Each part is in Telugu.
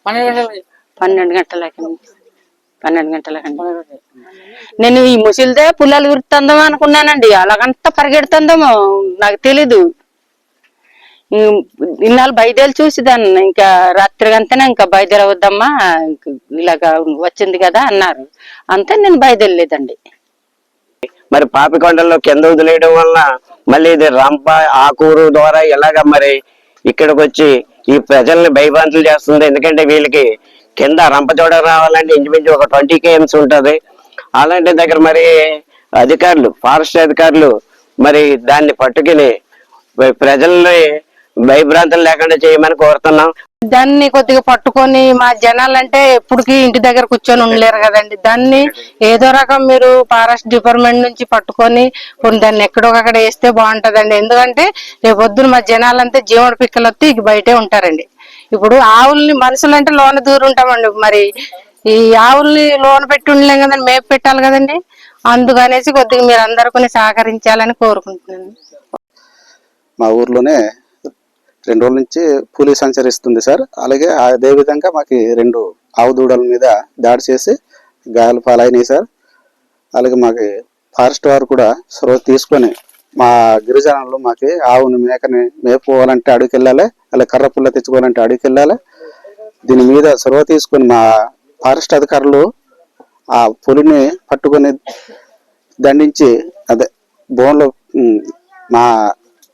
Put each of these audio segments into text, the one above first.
12 గంటలకి 12 గంటలకండి. నేను ఈ ముసిలిదే పుల్లలు విరుతుందో అనుకున్నానండి. అలాగంతా పరిగెడుతుందేమో నాకు తెలీదు. ఇన్నాళ్ళు బయదేలు చూసిదాన్ని. ఇంకా రాత్రి అంతనే ఇంకా బయదేరవద్దమ్మా ఇలాగా వచ్చింది కదా అన్నారు. అంతే నేను బయదేరలేదండి. మరి పాపికొండల్లో కింద వదిలేయడం వల్ల మళ్ళీ ఇది రంప ఆకూరు ద్వారా ఎలాగ మరి ఇక్కడికి వచ్చి ఈ ప్రజల్ని భయభ్రాంతులు చేస్తుంది. ఎందుకంటే వీళ్ళకి కింద రంపచోడ రావాలంటే ఇంచుమించు ఒక 20 km ఉంటది. అలాంటి దగ్గర మరి అధికారులు ఫారెస్ట్ అధికారులు మరి దాన్ని పట్టుకుని ప్రజల్ని భయభ్రాంతులు లేకుండా చేయమని కోరుతున్నాం. దాన్ని కొద్దిగా పట్టుకొని మా జనాలంటే ఎప్పటికీ ఇంటి దగ్గర కూర్చొని ఉండలేరు కదండి. దాన్ని ఏదో రకం మీరు ఫారెస్ట్ డిపార్ట్మెంట్ నుంచి పట్టుకొని దాన్ని ఎక్కడొకక్కడ వేస్తే బాగుంటదండి. ఎందుకంటే రేపు పొద్దున మా జనాలంటే జీవన పిక్కలు వస్తే ఇక బయటే ఉంటారండి. ఇప్పుడు ఆవుల్ని మనుషులంటే లోన దూరం ఉంటామండి. మరి ఈ ఆవుల్ని లోన పెట్టి ఉండలేం కదండి, మేపు పెట్టాలి కదండి. అందుకనేసి కొద్దిగా మీరు అందరికీ సహకరించాలని కోరుకుంటున్నాను. మా ఊర్లోనే 2 రోజుల నుంచి పులి సంచరిస్తుంది సార్. అలాగే అదే విధంగా మాకు 2 ఆవు దూడల మీద దాడి చేసి గాయాల పాలైనాయి సార్. అలాగే మాకు ఫారెస్ట్ వారు కూడా చొరవ తీసుకొని మా గిరిజనులు మాకు ఆవుని మేకని మేపుకోవాలంటే అడవికి వెళ్ళాలి, అలా కర్ర పుల్ల తెచ్చుకోవాలంటే అడవికి వెళ్ళాలి. దీని మీద చొరవ తీసుకొని మా ఫారెస్ట్ అధికారులు ఆ పులిని పట్టుకొని దండించి అదే బోన్లో మా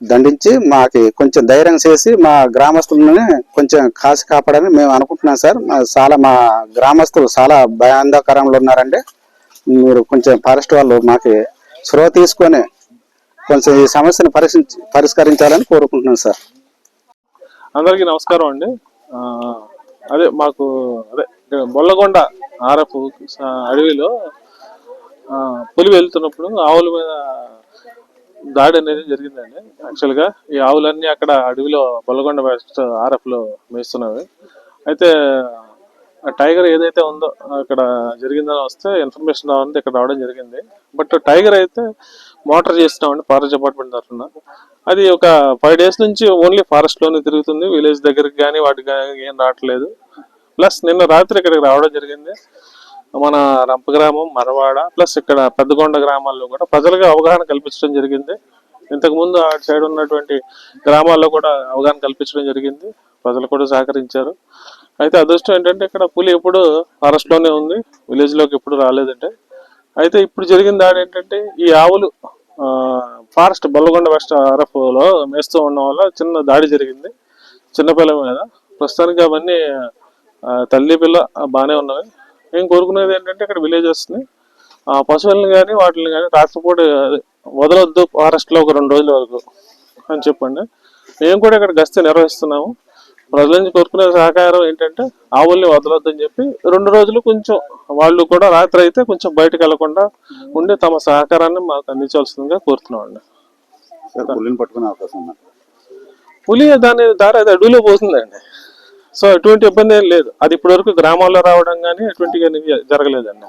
దండించి మాకి కొంచెం ధైర్యం చేసి మా గ్రామస్తులని కొంచెం కాసి కాపాడని మేము అనుకుంటున్నాం సార్. మా గ్రామస్తులు చాలా భయాందకరంలో ఉన్నారండి. మీరు కొంచెం ఫారెస్ట్ వాళ్ళు మాకి చొరవ తీసుకొని కొంచెం ఈ సమస్యను పరిష్కరించాలని కోరుకుంటున్నాం సార్. అందరికీ నమస్కారం అండి. అదే మాకు బొల్లగొండ ఆరపు అడవిలో పులి వెళ్తున్నప్పుడు ఆవుల మీద దాడి అనేది జరిగిందండి. యాక్చువల్గా ఈ ఆవులన్నీ అక్కడ అడవిలో బొల్లగొండ వెస్ట్ ఆర్ఎఫ్ లో మేస్తున్నవి. అయితే టైగర్ ఏదైతే ఉందో అక్కడ జరిగిందని వస్తే ఇన్ఫర్మేషన్ రావాలంటే ఇక్కడ రావడం జరిగింది. బట్ టైగర్ అయితే మోటార్ చేస్తున్నామండి ఫారెస్ట్ డిపార్ట్మెంట్ తరఫున. అది ఒక 5 days నుంచి ఓన్లీ ఫారెస్ట్ లోనే తిరుగుతుంది. విలేజ్ దగ్గరికి కానీ వాటికి కానీ ఏం రావట్లేదు. ప్లస్ నిన్న రాత్రి ఇక్కడికి రావడం జరిగింది. మన రంప గ్రామం, మరవాడ ప్లస్ ఇక్కడ పెద్దగొండ గ్రామాల్లో కూడా ప్రజలకు అవగాహన కల్పించడం జరిగింది. ఇంతకు ముందు అటు సైడ్ ఉన్నటువంటి గ్రామాల్లో కూడా అవగాహన కల్పించడం జరిగింది. ప్రజలు కూడా సహకరించారు. అయితే అదృష్టం ఏంటంటే ఇక్కడ పులి ఎప్పుడు ఫారెస్ట్ లోనే ఉంది, విలేజ్ లోకి ఎప్పుడు రాలేదంటే. అయితే ఇప్పుడు జరిగిన దాడి ఏంటంటే ఈ ఆవులు ఫారెస్ట్ బొల్లగొండ వెస్ట్ ఆర్ఎఫ్ లో మేస్తూ ఉండడం వల్ల చిన్న దాడి జరిగింది చిన్నపిల్ల మీద. ప్రస్తుతానికి అవన్నీ తల్లి పిల్ల బాగానే ఉన్నవి. నేను కోరుకునేది ఏంటంటే ఇక్కడ విలేజెస్ ని పశువులను కానీ వాటిని కానీ రాత్రిపూట వదలొద్దు ఫారెస్ట్ లో ఒక 2 రోజుల వరకు అని చెప్పండి. మేము కూడా ఇక్కడ గస్తీ నిర్వహిస్తున్నాము. ప్రజల నుంచి కోరుకునే సహకారం ఏంటంటే ఆవుల్ని వదలొద్దని చెప్పి 2 రోజులు కొంచెం వాళ్ళు కూడా రాత్రి అయితే కొంచెం బయటకు వెళ్లకుండా ఉండి తమ సహకారాన్ని మాకు అందించాల్సిందిగా కోరుతున్నామండి. పులి దాని దారి అది అడవిలో పోతుందండి. సో ఎటువంటి ఇబ్బంది ఏం లేదు. అది ఇప్పటి వరకు గ్రామాల్లో రావడం కానీ ఎటువంటి జరగలేదండి.